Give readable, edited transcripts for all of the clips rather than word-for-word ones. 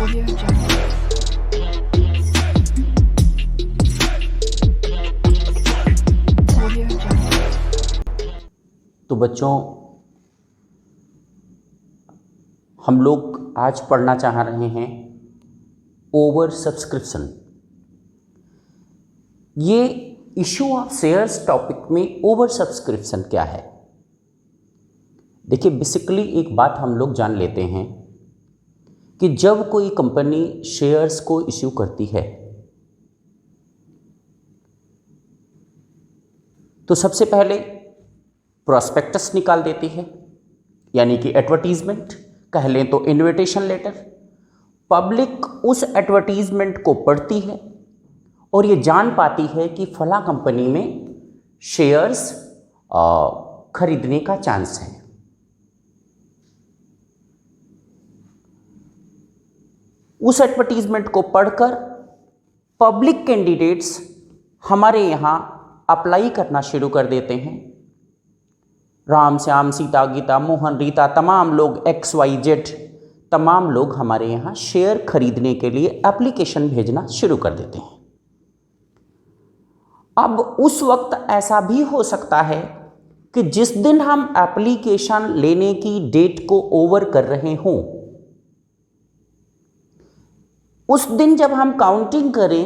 Audio Jungle. Audio Jungle. तो बच्चों, हम लोग आज पढ़ना चाह रहे हैं ओवर सब्सक्रिप्शन। ये इशू ऑफ शेयर्स टॉपिक में ओवर सब्सक्रिप्शन क्या है। देखिए, बेसिकली एक बात हम लोग जान लेते हैं कि जब कोई कंपनी शेयर्स को इश्यू करती है तो सबसे पहले प्रोस्पेक्टस निकाल देती है, यानी कि एडवर्टीजमेंट, कह लें तो इनविटेशन लेटर। पब्लिक उस एडवर्टीजमेंट को पढ़ती है और ये जान पाती है कि फला कंपनी में शेयर्स खरीदने का चांस है। उस एडवर्टीजमेंट को पढ़कर पब्लिक कैंडिडेट्स हमारे यहाँ अप्लाई करना शुरू कर देते हैं। राम श्याम सीता गीता मोहन रीता तमाम लोग XYZ तमाम लोग हमारे यहाँ शेयर खरीदने के लिए एप्लीकेशन भेजना शुरू कर देते हैं। अब उस वक्त ऐसा भी हो सकता है कि जिस दिन हम एप्लीकेशन लेने की डेट को ओवर कर रहे हों, उस दिन जब हम काउंटिंग करें,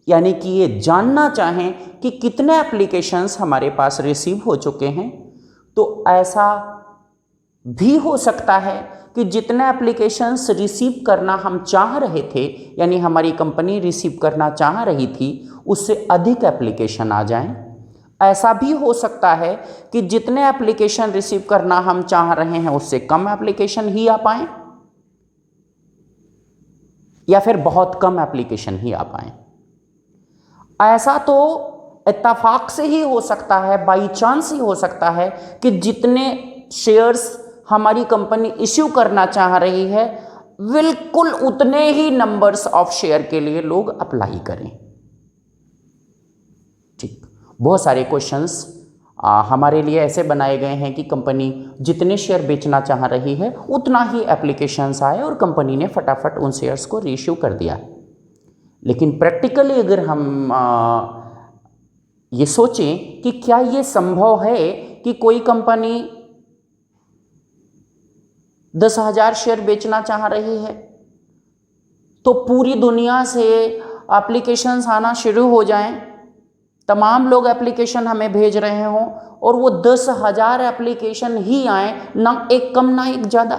यानी कि ये जानना चाहें कि कितने एप्लीकेशंस हमारे पास रिसीव हो चुके हैं, तो ऐसा भी हो सकता है कि जितने एप्लीकेशंस रिसीव करना हम चाह रहे थे, यानी हमारी कंपनी रिसीव करना चाह रही थी, उससे अधिक एप्लीकेशन आ जाएं। ऐसा भी हो सकता है कि जितने एप्लीकेशन रिसीव करना हम चाह रहे हैं उससे कम एप्लीकेशन ही आ पाएं, या फिर बहुत कम एप्लीकेशन ही आ पाएं। ऐसा तो इत्तेफाक से ही हो सकता है, बाई चांस ही हो सकता है कि जितने शेयर्स हमारी कंपनी इश्यू करना चाह रही है, बिल्कुल उतने ही नंबर्स ऑफ शेयर के लिए लोग अप्लाई करें। ठीक, बहुत सारे क्वेश्चंस हमारे लिए ऐसे बनाए गए हैं कि कंपनी जितने शेयर बेचना चाह रही है उतना ही एप्लीकेशंस आए और कंपनी ने फटाफट उन शेयर्स को रीइश्यू कर दिया। लेकिन प्रैक्टिकली अगर हम ये सोचें कि क्या ये संभव है कि कोई कंपनी 10,000 शेयर बेचना चाह रही है तो पूरी दुनिया से एप्लीकेशंस आना शुरू हो जाएं, तमाम लोग एप्लीकेशन हमें भेज रहे हों और वो 10,000 एप्लीकेशन ही आए, ना एक कम ना एक ज़्यादा।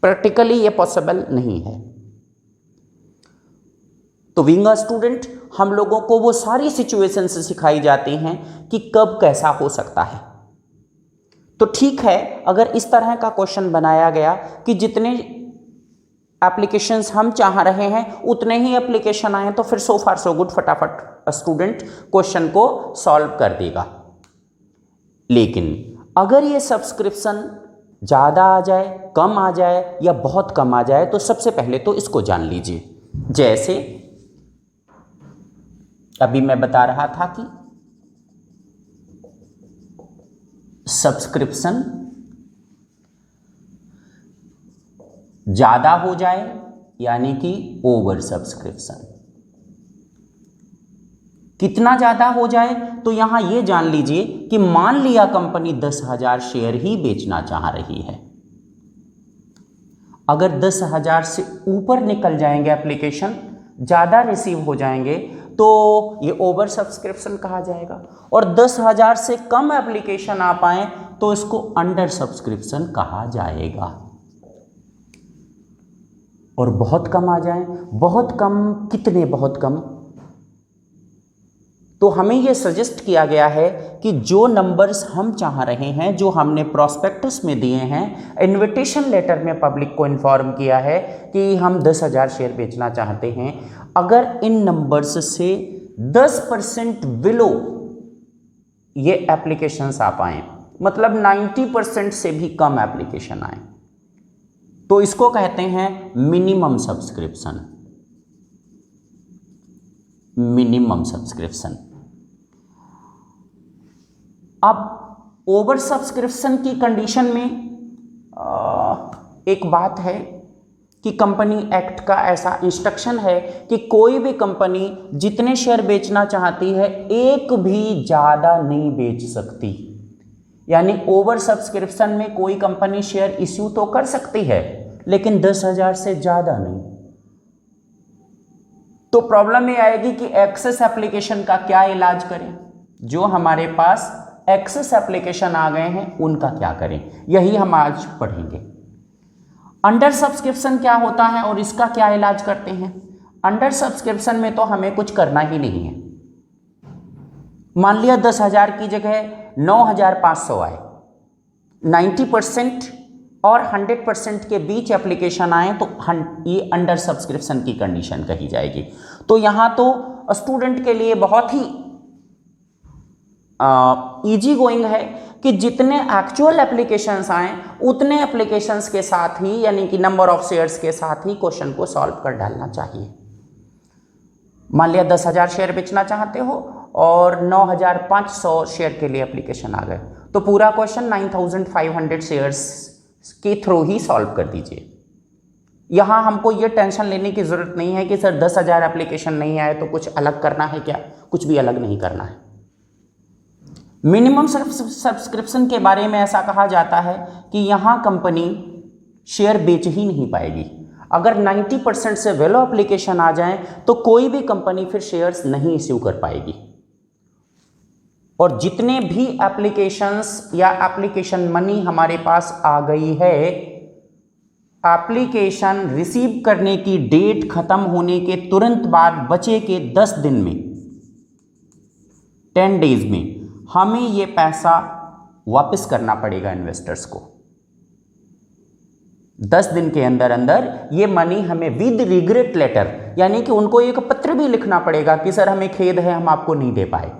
प्रैक्टिकली ये पॉसिबल नहीं है। तो बीइंग अ स्टूडेंट हम लोगों को वो सारी सिचुएशंस सिखाई जाती हैं कि कब कैसा हो सकता है। तो ठीक है, अगर इस तरह का क्वेश्चन बनाया गया कि जितने एप्लीकेशंस हम चाह रहे हैं उतने ही एप्लीकेशन आए, तो फिर सो फार सो गुड, फटाफट स्टूडेंट क्वेश्चन को सॉल्व कर देगा। लेकिन अगर ये सब्सक्रिप्शन ज़्यादा आ जाए, कम आ जाए या बहुत कम आ जाए, तो सबसे पहले तो इसको जान लीजिए। जैसे अभी मैं बता रहा था कि सब्सक्रिप्शन ज़्यादा हो जाए, यानी कि ओवर सब्सक्रिप्शन। कितना ज़्यादा हो जाए, तो यहाँ ये जान लीजिए कि मान लिया कंपनी 10,000 शेयर ही बेचना चाह रही है। अगर 10,000 से ऊपर निकल जाएंगे एप्लीकेशन, ज़्यादा रिसीव हो जाएंगे, तो ये ओवर सब्सक्रिप्शन कहा जाएगा। और 10,000 से कम एप्लीकेशन आ पाए तो इसको अंडर सब्सक्रिप्शन कहा जाएगा। और बहुत कम आ जाए, बहुत कम कितने, बहुत कम, तो हमें यह सजेस्ट किया गया है कि जो नंबर्स हम चाह रहे हैं, जो हमने प्रोस्पेक्टस में दिए हैं, इनविटेशन लेटर में पब्लिक को इन्फॉर्म किया है कि हम 10,000 शेयर बेचना चाहते हैं, अगर इन नंबर्स से 10% बिलो ये एप्लीकेशंस आ पाए, मतलब 90% से भी कम एप्लीकेशन आए, तो इसको कहते हैं मिनिमम सब्सक्रिप्शन। Minimum subscription. अब ओवर सब्सक्रिप्शन की कंडीशन में एक बात है कि कंपनी एक्ट का ऐसा इंस्ट्रक्शन है कि कोई भी कंपनी जितने शेयर बेचना चाहती है एक भी ज़्यादा नहीं बेच सकती। यानी ओवर सब्सक्रिप्शन में कोई कंपनी शेयर इश्यू तो कर सकती है लेकिन 10,000 से ज़्यादा नहीं। तो प्रॉब्लम ये आएगी कि एक्सेस एप्लीकेशन का क्या इलाज करें। जो हमारे पास एक्सेस एप्लीकेशन आ गए हैं उनका क्या करें, यही हम आज पढ़ेंगे। अंडर सब्सक्रिप्शन क्या होता है और इसका क्या इलाज करते हैं। अंडर सब्सक्रिप्शन में तो हमें कुछ करना ही नहीं है। मान लिया 10,000 की जगह 9,500 आए, 90% और 100% के बीच एप्लीकेशन आए तो ये अंडर सब्सक्रिप्शन की कंडीशन कही जाएगी। तो यहाँ तो स्टूडेंट के लिए बहुत ही इजी गोइंग है कि जितने एक्चुअल एप्लीकेशंस आए उतने एप्लीकेशंस के साथ ही, यानी कि नंबर ऑफ शेयर्स के साथ ही क्वेश्चन को सॉल्व कर डालना चाहिए। मान लिया 10,000 शेयर बेचना चाहते हो और 9,500 शेयर के लिए एप्लीकेशन आ गए तो पूरा क्वेश्चन 9,500 शेयर्स के थ्रू ही सॉल्व कर दीजिए। यहाँ हमको ये टेंशन लेने की ज़रूरत नहीं है कि सर 10,000 एप्लीकेशन नहीं आए तो कुछ अलग करना है क्या, कुछ भी अलग नहीं करना है। मिनिमम सब्सक्रिप्शन के बारे में ऐसा कहा जाता है कि यहाँ कंपनी शेयर बेच ही नहीं पाएगी। अगर 90% से वेलो एप्लीकेशन आ जाएं तो कोई भी कंपनी फिर शेयर्स नहीं इश्यू कर पाएगी। और जितने भी एप्लीकेशंस या एप्लीकेशन मनी हमारे पास आ गई है, एप्लीकेशन रिसीव करने की डेट खत्म होने के तुरंत बाद बचे के 10 दिन में, 10 डेज में हमें ये पैसा वापस करना पड़ेगा इन्वेस्टर्स को। 10 दिन के अंदर अंदर ये मनी हमें विद रिग्रेट लेटर, यानी कि उनको एक पत्र भी लिखना पड़ेगा कि सर हमें खेद है हम आपको नहीं दे पाए।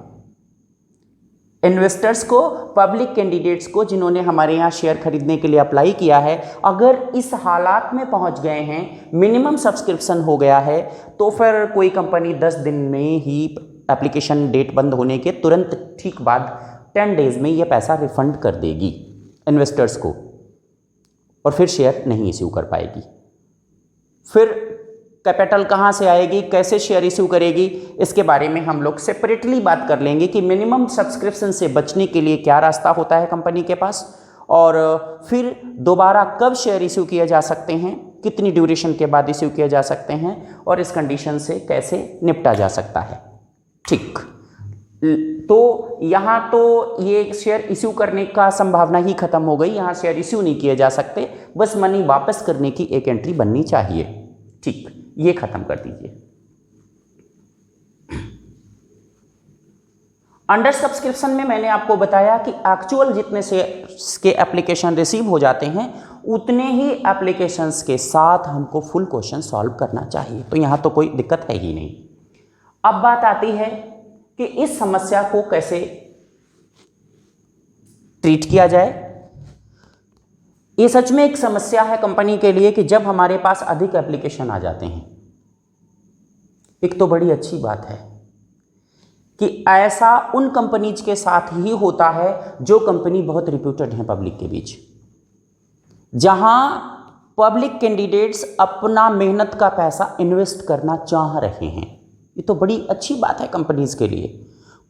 इन्वेस्टर्स को, पब्लिक कैंडिडेट्स को जिन्होंने हमारे यहाँ शेयर खरीदने के लिए अप्लाई किया है, अगर इस हालात में पहुंच गए हैं, मिनिमम सब्सक्रिप्शन हो गया है, तो फिर कोई कंपनी 10 दिन में ही एप्लीकेशन डेट बंद होने के तुरंत ठीक बाद 10 डेज में ये पैसा रिफंड कर देगी इन्वेस्टर्स को और फिर शेयर नहीं इश्यू कर पाएगी। फिर कैपिटल कहाँ से आएगी, कैसे शेयर इश्यू करेगी, इसके बारे में हम लोग सेपरेटली बात कर लेंगे कि मिनिमम सब्सक्रिप्शन से बचने के लिए क्या रास्ता होता है कंपनी के पास और फिर दोबारा कब शेयर इश्यू किए जा सकते हैं, कितनी ड्यूरेशन के बाद इश्यू किए जा सकते हैं और इस कंडीशन से कैसे निपटा जा सकता है। ठीक, तो यहाँ तो ये शेयर इश्यू करने का संभावना ही खत्म हो गई, यहाँ शेयर इश्यू नहीं किए जा सकते, बस मनी वापस करने की एक एंट्री बननी चाहिए। ठीक, ये खत्म कर दीजिए। अंडर सब्सक्रिप्शन में मैंने आपको बताया कि एक्चुअल जितने शेयर्स के एप्लीकेशन रिसीव हो जाते हैं उतने ही एप्लीकेशंस के साथ हमको फुल क्वेश्चन सॉल्व करना चाहिए, तो यहाँ तो कोई दिक्कत है ही नहीं। अब बात आती है कि इस समस्या को कैसे ट्रीट किया जाए। ये सच में एक समस्या है कंपनी के लिए कि जब हमारे पास अधिक एप्लीकेशन आ जाते हैं। एक तो बड़ी अच्छी बात है कि ऐसा उन कंपनीज के साथ ही होता है जो कंपनी बहुत रिप्यूटेड है पब्लिक के बीच, जहां पब्लिक कैंडिडेट्स अपना मेहनत का पैसा इन्वेस्ट करना चाह रहे हैं। ये तो बड़ी अच्छी बात है कंपनीज के लिए।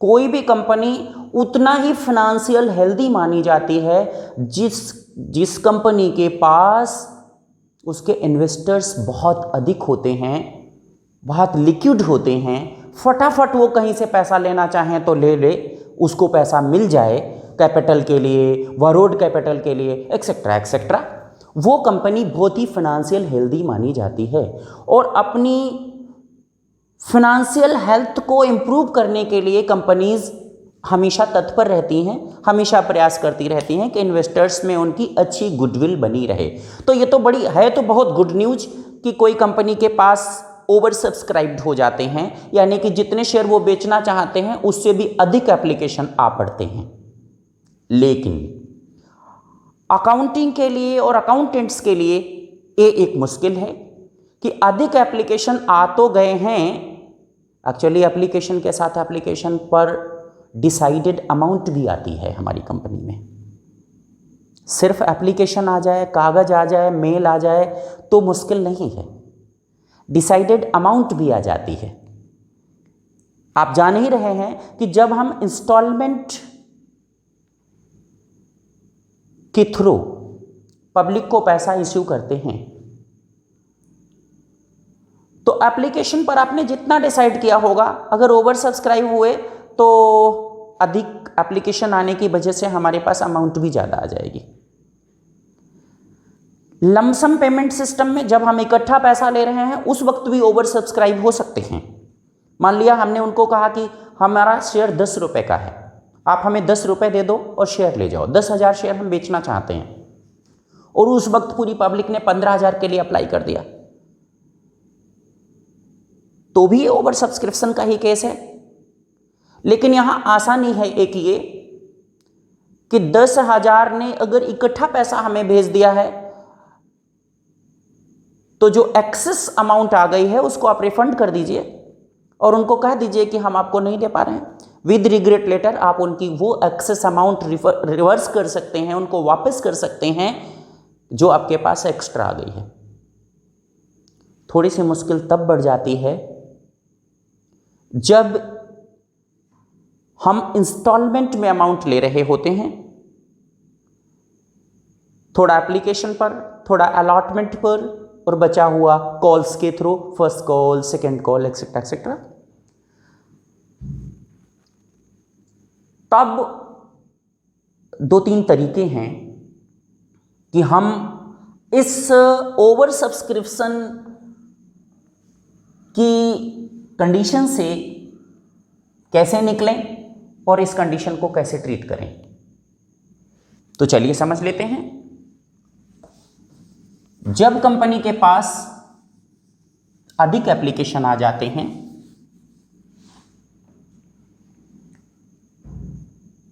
कोई भी कंपनी उतना ही फाइनेंशियल हेल्दी मानी जाती है जिस कंपनी के पास उसके इन्वेस्टर्स बहुत अधिक होते हैं, बहुत लिक्विड होते हैं, फटाफट वो कहीं से पैसा लेना चाहें तो ले ले, उसको पैसा मिल जाए कैपिटल के लिए, वरोड कैपिटल के लिए, एक्सेट्रा एक्सेट्रा। वो कंपनी बहुत ही फाइनेंशियल हेल्दी मानी जाती है और अपनी फाइनेंशियल हेल्थ को इम्प्रूव करने के लिए कंपनीज हमेशा तत्पर रहती हैं, हमेशा प्रयास करती रहती हैं कि इन्वेस्टर्स में उनकी अच्छी गुडविल बनी रहे। तो ये तो बड़ी है, तो बहुत गुड न्यूज़ कि कोई कंपनी के पास ओवर सब्सक्राइब्ड हो जाते हैं, यानी कि जितने शेयर वो बेचना चाहते हैं उससे भी अधिक एप्लीकेशन आ पड़ते हैं। लेकिन अकाउंटिंग के लिए और अकाउंटेंट्स के लिए ये एक मुश्किल है कि अधिक एप्लीकेशन आ तो गए हैं, एक्चुअली एप्लीकेशन के साथ एप्लीकेशन पर डिसाइडेड अमाउंट भी आती है हमारी कंपनी में। सिर्फ एप्लीकेशन आ जाए, कागज आ जाए, मेल आ जाए तो मुश्किल नहीं है, डिसाइडेड अमाउंट भी आ जाती है। आप जान ही रहे हैं कि जब हम इंस्टॉलमेंट के थ्रू पब्लिक को पैसा इश्यू करते हैं तो एप्लीकेशन पर आपने जितना डिसाइड किया होगा, अगर ओवर सब्सक्राइब हुए तो अधिक एप्लीकेशन आने की वजह से हमारे पास अमाउंट भी ज़्यादा आ जाएगी। लमसम पेमेंट सिस्टम में जब हम इकट्ठा पैसा ले रहे हैं उस वक्त भी ओवर सब्सक्राइब हो सकते हैं। मान लिया हमने उनको कहा कि हमारा शेयर 10 रुपये का है, आप हमें 10 रुपये दे दो और शेयर ले जाओ, 10,000 शेयर हम बेचना चाहते हैं, और उस वक्त पूरी पब्लिक ने 15,000 के लिए अप्लाई कर दिया, तो भी ओवर सब्सक्रिप्शन का ही केस है। लेकिन यहां आसानी है एक ये कि 10,000 ने अगर इकट्ठा पैसा हमें भेज दिया है तो जो एक्सेस अमाउंट आ गई है उसको आप रिफंड कर दीजिए और उनको कह दीजिए कि हम आपको नहीं दे पा रहे हैं। विद रिग्रेट लेटर आप उनकी वो एक्सेस अमाउंट रिवर्स कर सकते हैं, उनको वापस कर सकते हैं जो आपके पास एक्स्ट्रा आ गई है। थोड़ी सी मुश्किल तब बढ़ जाती है जब हम इंस्टॉलमेंट में अमाउंट ले रहे होते हैं, थोड़ा एप्लीकेशन पर, थोड़ा अलॉटमेंट पर, और बचा हुआ कॉल्स के through, first call, second call, etcetera etcetera. तब 2-3 तरीके हैं कि हम इस ओवर सब्सक्रिप्शन की कंडीशन से कैसे निकलें और इस कंडीशन को कैसे ट्रीट करें। तो चलिए समझ लेते हैं। जब कंपनी के पास अधिक एप्लीकेशन आ जाते हैं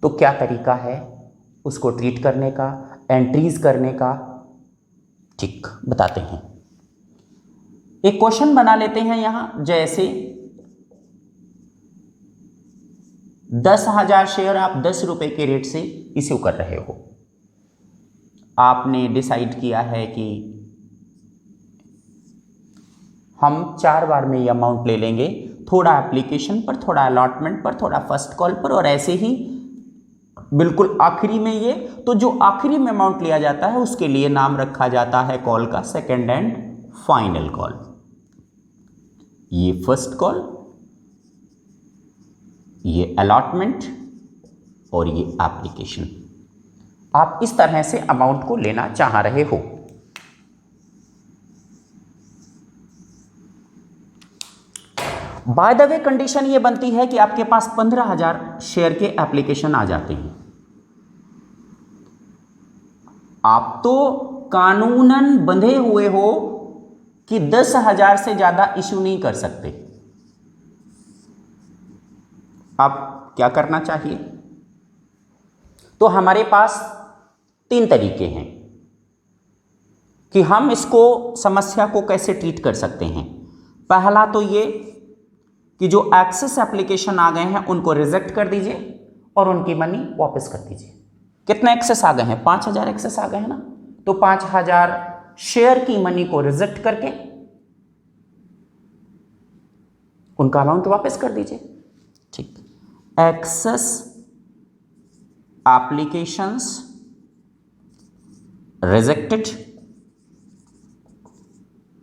तो क्या तरीका है उसको ट्रीट करने का, एंट्रीज करने का, ठीक बताते हैं। एक क्वेश्चन बना लेते हैं यहां, जैसे 10,000 शेयर आप 10 रुपए के रेट से इश्यू कर रहे हो। आपने डिसाइड किया है कि हम 4 बार में ये अमाउंट ले लेंगे, थोड़ा एप्लीकेशन पर, थोड़ा अलॉटमेंट पर, थोड़ा फर्स्ट कॉल पर, और ऐसे ही बिल्कुल आखिरी में ये। तो जो आखिरी में अमाउंट लिया जाता है उसके लिए नाम रखा जाता है कॉल का सेकेंड एंड फाइनल कॉल। ये फर्स्ट कॉल, ये अलॉटमेंट और ये एप्लीकेशन। आप इस तरह से अमाउंट को लेना चाह रहे हो। बाय द वे कंडीशन ये बनती है कि आपके पास 15,000 शेयर के एप्लीकेशन आ जाते हैं। आप तो कानूनन बंधे हुए हो कि 10,000 से ज्यादा इश्यू नहीं कर सकते। आप क्या करना चाहिए? तो हमारे पास 3 तरीके हैं कि हम इसको समस्या को कैसे ट्रीट कर सकते हैं। पहला तो ये कि जो एक्सेस एप्लीकेशन आ गए हैं उनको रिजेक्ट कर दीजिए और उनकी मनी वापस कर दीजिए। कितने एक्सेस आ गए हैं? 5,000 एक्सेस आ गए हैं ना, तो 5,000 शेयर की मनी को रिजेक्ट करके उनका अमाउंट वापस कर दीजिए। ठीक, excess applications rejected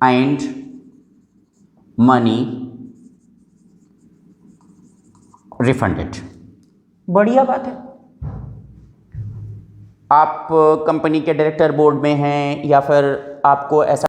and money refunded. बढ़िया बात है। आप कंपनी के डायरेक्टर बोर्ड में हैं या फिर आपको ऐसा